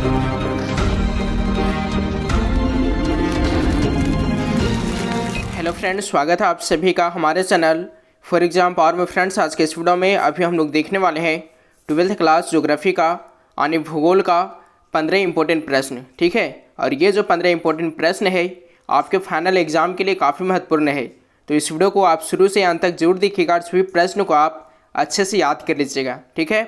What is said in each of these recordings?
Hello friends, स्वागत है आप सभी का हमारे चैनल फॉर एग्जाम पावर में। फ्रेंड्स, आज के इस वीडियो में अभी हम लोग देखने वाले हैं 12th क्लास ज्योग्राफी का यानी भूगोल का 15 इंपॉर्टेंट प्रश्न। ठीक है, और ये जो 15 इंपॉर्टेंट प्रश्न है आपके फाइनल एग्जाम के लिए काफ़ी महत्वपूर्ण है। तो इस वीडियो को आप शुरू से अंत तक जरूर देखिएगा और सभी प्रश्नों को आप अच्छे से याद कर लीजिएगा। ठीक है,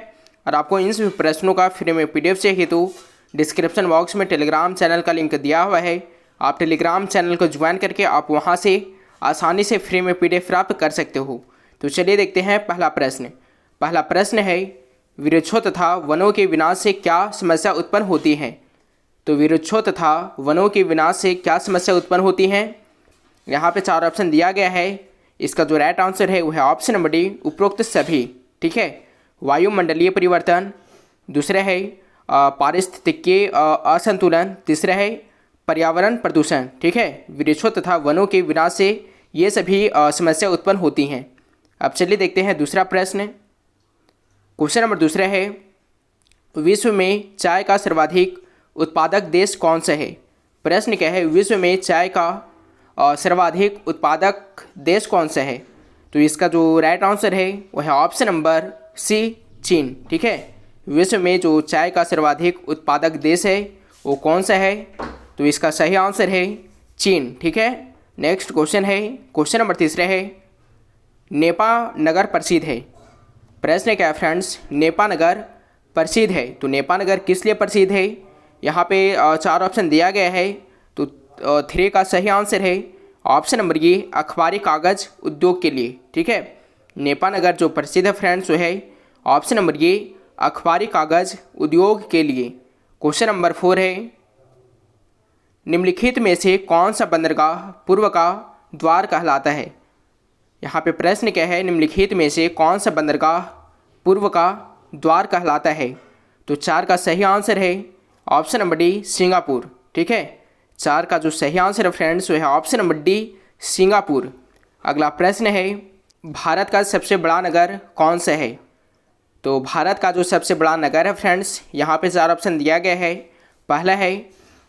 और आपको इन सभी प्रश्नों का फ्री में PDF चाहिए तो डिस्क्रिप्शन बॉक्स में टेलीग्राम चैनल का लिंक दिया हुआ है। आप टेलीग्राम चैनल को ज्वाइन करके आप वहां से आसानी से फ्री में PDF प्राप्त कर सकते हो। तो चलिए देखते हैं पहला प्रश्न। पहला प्रश्न है, वृक्षों तथा वनों के विनाश से क्या समस्या उत्पन्न होती है? तो वृक्षों तथा वनों के विनाश से क्या समस्या उत्पन्न होती है? यहाँ पे 4 ऑप्शन दिया गया है। इसका जो राइट आंसर है वो है ऑप्शन नंबर डी, उपरोक्त सभी। ठीक है, वायुमंडलीय परिवर्तन, दूसरा है पारिस्थितिकीय असंतुलन, तीसरा है पर्यावरण प्रदूषण। ठीक है, वृक्षों तथा वनों के विनाश से ये सभी समस्या उत्पन्न होती हैं। अब चलिए देखते हैं दूसरा प्रश्न। क्वेश्चन नंबर दूसरा है, विश्व में चाय का सर्वाधिक उत्पादक देश कौन सा है? प्रश्न क्या है, विश्व में चाय का सर्वाधिक उत्पादक देश कौन सा है? तो इसका जो राइट आंसर है वो है ऑप्शन नंबर सी, चीन। ठीक है, विश्व में जो चाय का सर्वाधिक उत्पादक देश है वो कौन सा है? तो इसका सही आंसर है चीन। ठीक है, नेक्स्ट क्वेश्चन है, क्वेश्चन नंबर तीसरा है, नेपा नगर प्रसिद्ध है। प्रश्न क्या है फ्रेंड्स, नेपा नगर प्रसिद्ध है तो नेपा नगर किस लिए प्रसिद्ध है? यहाँ पे 4 ऑप्शन दिया गया है। तो 3 का सही आंसर है ऑप्शन नंबर ये, अखबारी कागज़ उद्योग के लिए। ठीक है, नेपा नगर जो प्रसिद्ध है फ्रेंड्स वो है ऑप्शन नंबर ये, अखबारी कागज़ उद्योग के लिए। क्वेश्चन नंबर 4 है, निम्नलिखित में से कौन सा बंदरगाह पूर्व का द्वार कहलाता है? यहाँ पे प्रश्न क्या है, निम्नलिखित में से कौन सा बंदरगाह पूर्व का द्वार कहलाता है? तो 4 का सही आंसर है ऑप्शन नंबर डी, सिंगापुर। ठीक है, 4 का जो सही आंसर है फ्रेंड्स वो है ऑप्शन नंबर डी, सिंगापुर। अगला प्रश्न है, भारत का सबसे बड़ा नगर कौन सा है? तो भारत का जो सबसे बड़ा नगर है फ्रेंड्स, यहाँ पे 4 ऑप्शन दिया गया है। पहला है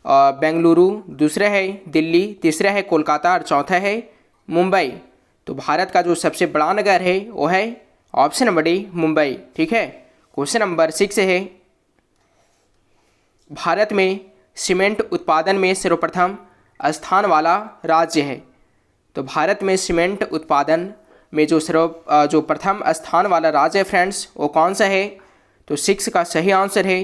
बेंगलुरु, दूसरा है दिल्ली, तीसरा है कोलकाता और चौथा है मुंबई। तो भारत का जो सबसे बड़ा नगर है वो है ऑप्शन नंबर डी, मुंबई। ठीक है, क्वेश्चन नंबर 6 है, भारत में सीमेंट उत्पादन में सर्वप्रथम स्थान वाला राज्य है। तो भारत में सीमेंट उत्पादन में जो प्रथम स्थान वाला राज्य है फ्रेंड्स वो कौन सा है? तो 6 का सही आंसर है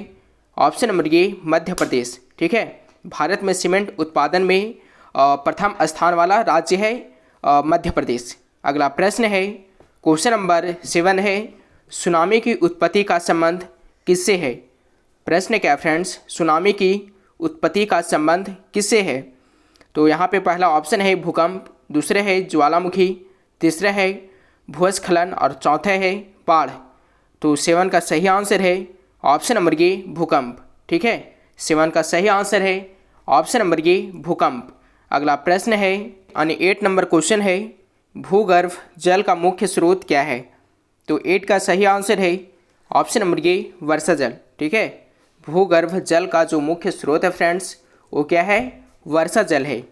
ऑप्शन नंबर ये, मध्य प्रदेश। ठीक है, भारत में सीमेंट उत्पादन में प्रथम स्थान वाला राज्य है मध्य प्रदेश। अगला प्रश्न है, क्वेश्चन नंबर 7 है, सुनामी की उत्पत्ति का संबंध किससे है? प्रश्न क्या फ्रेंड्स, सुनामी की उत्पत्ति का संबंध किससे है? तो यहाँ पे पहला ऑप्शन है भूकंप, दूसरा है ज्वालामुखी, तीसरा है भूस्खलन और चौथा है बाढ़। तो 7 का सही आंसर है ऑप्शन नंबर ये, भूकंप। ठीक है, 7 का सही आंसर है ऑप्शन नंबर ये, भूकंप। अगला प्रश्न है यानी 8 नंबर क्वेश्चन है, भूगर्भ जल का मुख्य स्रोत क्या है? तो 8 का सही आंसर है ऑप्शन नंबर ये, वर्षा जल। ठीक है, भूगर्भ जल का जो मुख्य स्रोत है फ्रेंड्स वो क्या है? वर्षा जल है।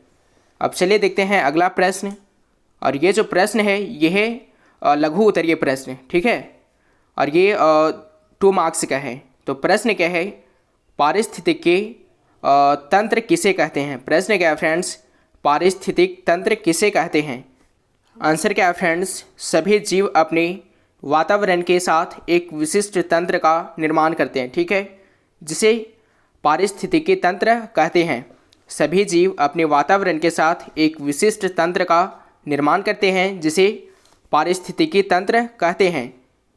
अब चलिए देखते हैं अगला प्रश्न, और ये जो प्रश्न है ये है लघु उत्तरीय प्रश्न। ठीक है, और ये 2 मार्क्स का है। तो प्रश्न क्या है, पारिस्थितिकी तंत्र किसे कहते हैं? प्रश्न क्या है फ्रेंड्स, पारिस्थितिक तंत्र किसे कहते हैं? आंसर क्या है फ्रेंड्स, सभी जीव अपने वातावरण के साथ एक विशिष्ट तंत्र का निर्माण करते हैं। ठीक है, जिसे पारिस्थितिकी तंत्र कहते हैं। सभी जीव अपने वातावरण के साथ एक विशिष्ट तंत्र का निर्माण करते हैं जिसे पारिस्थितिकी तंत्र कहते हैं।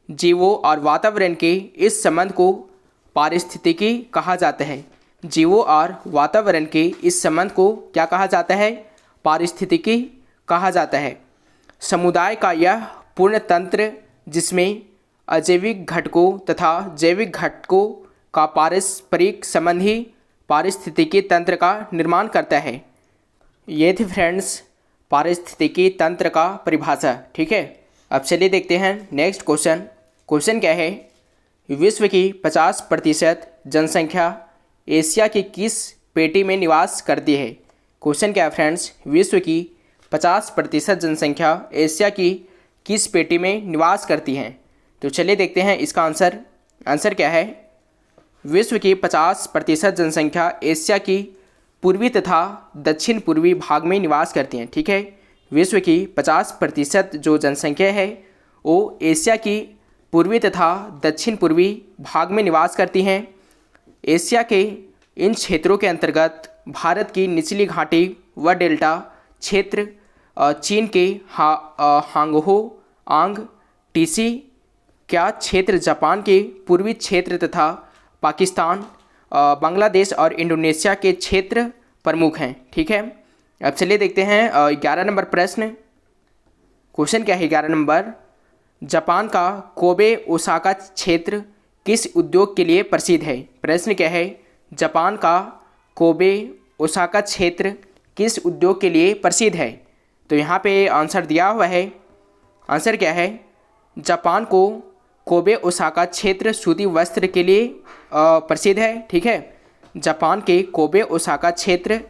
जीवों और वातावरण के इस संबंध को पारिस्थितिकी कहा जाता है। जीवों और वातावरण के इस संबंध को क्या कहा जाता है? पारिस्थितिकी कहा जाता है। समुदाय का यह पूर्ण तंत्र जिसमें अजैविक घटकों तथा जैविक घटकों का पारस्परिक संबंध ही पारिस्थितिकी तंत्र का निर्माण करता है। ये थी फ्रेंड्स पारिस्थितिकी तंत्र का परिभाषा। ठीक है, अब चलिए देखते हैं नेक्स्ट क्वेश्चन। क्वेश्चन क्या है, विश्व की 50% जनसंख्या एशिया की किस पेटी में निवास करती है? क्वेश्चन क्या है फ्रेंड्स, विश्व की 50% जनसंख्या एशिया की किस पेटी में निवास करती है? तो चलिए देखते हैं इसका आंसर। आंसर क्या है, विश्व की 50% जनसंख्या एशिया की पूर्वी तथा दक्षिण पूर्वी भाग में निवास करती हैं। ठीक है, विश्व की 50% जो जनसंख्या है वो एशिया की पूर्वी तथा दक्षिण पूर्वी भाग में निवास करती हैं। एशिया के इन क्षेत्रों के अंतर्गत भारत की निचली घाटी व डेल्टा क्षेत्र, चीन के हांगहो आंग टीसी क्या क्षेत्र, जापान के पूर्वी क्षेत्र तथा पाकिस्तान, बांग्लादेश और इंडोनेशिया के क्षेत्र प्रमुख हैं। ठीक है, अब चलिए देखते हैं 11 नंबर प्रश्न। क्वेश्चन क्या है 11 नंबर, जापान का कोबे ओसाका क्षेत्र किस उद्योग के लिए प्रसिद्ध है? प्रश्न क्या है, जापान का कोबे ओसाका क्षेत्र किस उद्योग के लिए प्रसिद्ध है? तो यहाँ पे आंसर दिया हुआ है। आंसर क्या है, जापान को कोबे ओसाका क्षेत्र सूती वस्त्र के लिए प्रसिद्ध है। ठीक है, जापान के कोबे ओसाका क्षेत्र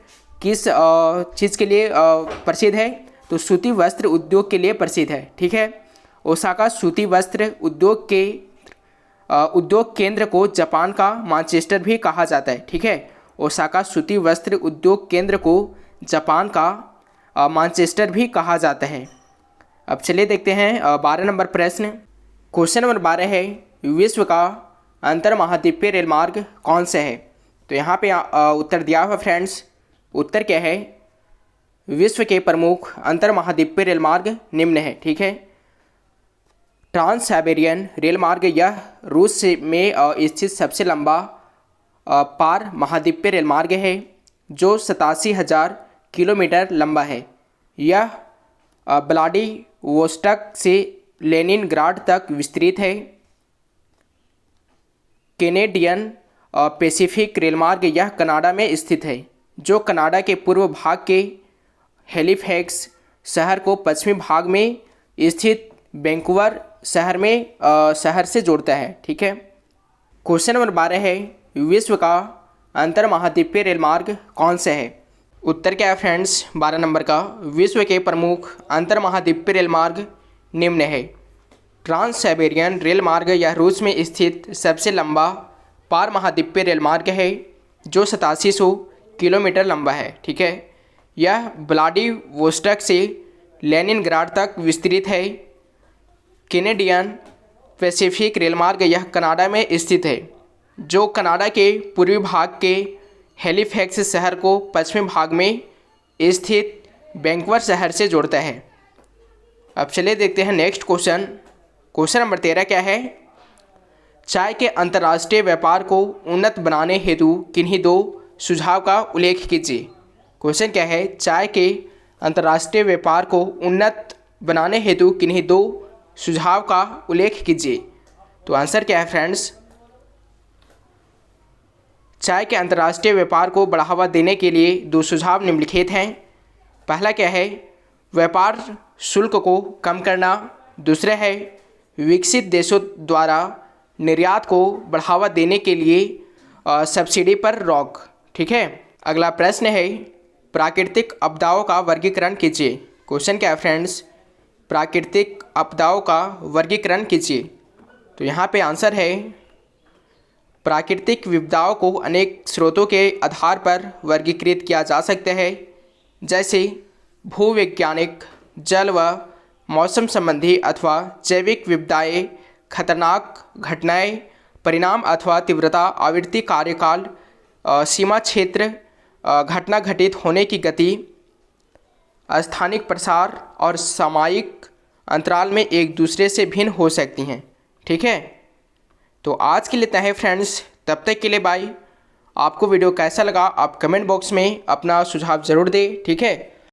किस चीज़ के लिए प्रसिद्ध है? तो सूती वस्त्र उद्योग के लिए प्रसिद्ध है। ठीक है, ओसाका सूती वस्त्र उद्योग के उद्योग केंद्र को जापान का मैनचेस्टर भी कहा जाता है। ठीक है, ओसाका सूती वस्त्र उद्योग केंद्र को जापान का मैनचेस्टर भी कहा जाता है। अब चलिए देखते हैं 12 नंबर प्रश्न। क्वेश्चन नंबर 12 है, विश्व का अंतर महाद्वीपीय रेल मार्ग कौन सा है? तो यहाँ पे उत्तर दिया हुआ फ्रेंड्स। उत्तर क्या है, विश्व के प्रमुख अंतर महाद्वीपीय रेल मार्ग निम्न है। ठीक है, ट्रांस साइबेरियन रेल मार्ग, यह रूस में स्थित सबसे लंबा पार महाद्वीपीय रेल मार्ग है जो 87,000 किलोमीटर लंबा है। यह व्लादिवोस्टॉक से लेनिनग्राड तक विस्तृत है। कैनेडियन पैसिफिक रेल मार्ग, यह कनाडा में स्थित है जो कनाडा के पूर्व भाग के हैलिफैक्स शहर को पश्चिमी भाग में स्थित वैंकूवर शहर से जोड़ता है। ठीक है, क्वेश्चन नंबर 12 है, विश्व का अंतर महाद्वीपीय रेल मार्ग कौन सा है? उत्तर क्या है फ्रेंड्स 12 नंबर का, विश्व के प्रमुख अंतर महाद्वीपीय रेल मार्ग निम्न है। ट्रांस साइबेरियन रेल मार्ग, यह रूस में स्थित सबसे लंबा पार महाद्वीपीय रेल मार्ग है जो 8700 किलोमीटर लंबा है। ठीक है, यह व्लादिवोस्टॉक से लेनिनग्राड तक विस्तृत है। कैनेडियन पैसिफिक रेल मार्ग, यह कनाडा में स्थित है जो कनाडा के पूर्वी भाग के हैलिफैक्स शहर को पश्चिमी भाग में स्थित वैंकूवर शहर से जोड़ता है। अब चलिए देखते हैं नेक्स्ट क्वेश्चन। क्वेश्चन नंबर 13 क्या है, चाय के अंतर्राष्ट्रीय व्यापार को उन्नत बनाने हेतु किन्हीं 2 सुझाव का उल्लेख कीजिए। क्वेश्चन क्या है, चाय के अंतर्राष्ट्रीय व्यापार को उन्नत बनाने हेतु किन्हीं 2 सुझाव का उल्लेख कीजिए। तो आंसर क्या है फ्रेंड्स, चाय के अंतर्राष्ट्रीय व्यापार को बढ़ावा देने के लिए 2 सुझाव निम्नलिखित हैं। पहला क्या है, व्यापार शुल्क को कम करना। दूसरा है, विकसित देशों द्वारा निर्यात को बढ़ावा देने के लिए सब्सिडी पर रोक। ठीक है, अगला प्रश्न है, प्राकृतिक आपदाओं का वर्गीकरण कीजिए। क्वेश्चन क्या है फ्रेंड्स, प्राकृतिक आपदाओं का वर्गीकरण कीजिए। तो यहाँ पे आंसर है, प्राकृतिक विपदाओं को अनेक स्रोतों के आधार पर वर्गीकृत किया जा सकता है, जैसे भूवैज्ञानिक, जल व मौसम संबंधी अथवा जैविक विपदाएं, खतरनाक घटनाएं, परिणाम अथवा तीव्रता, आवृत्ति, कार्यकाल, सीमा क्षेत्र, घटना घटित होने की गति, स्थानिक प्रसार और सामयिक अंतराल में एक दूसरे से भिन्न हो सकती हैं। ठीक है, तो आज के लिए इतना है फ्रेंड्स, तब तक के लिए बाय। आपको वीडियो कैसा लगा आप कमेंट बॉक्स में अपना सुझाव ज़रूर दें। ठीक है,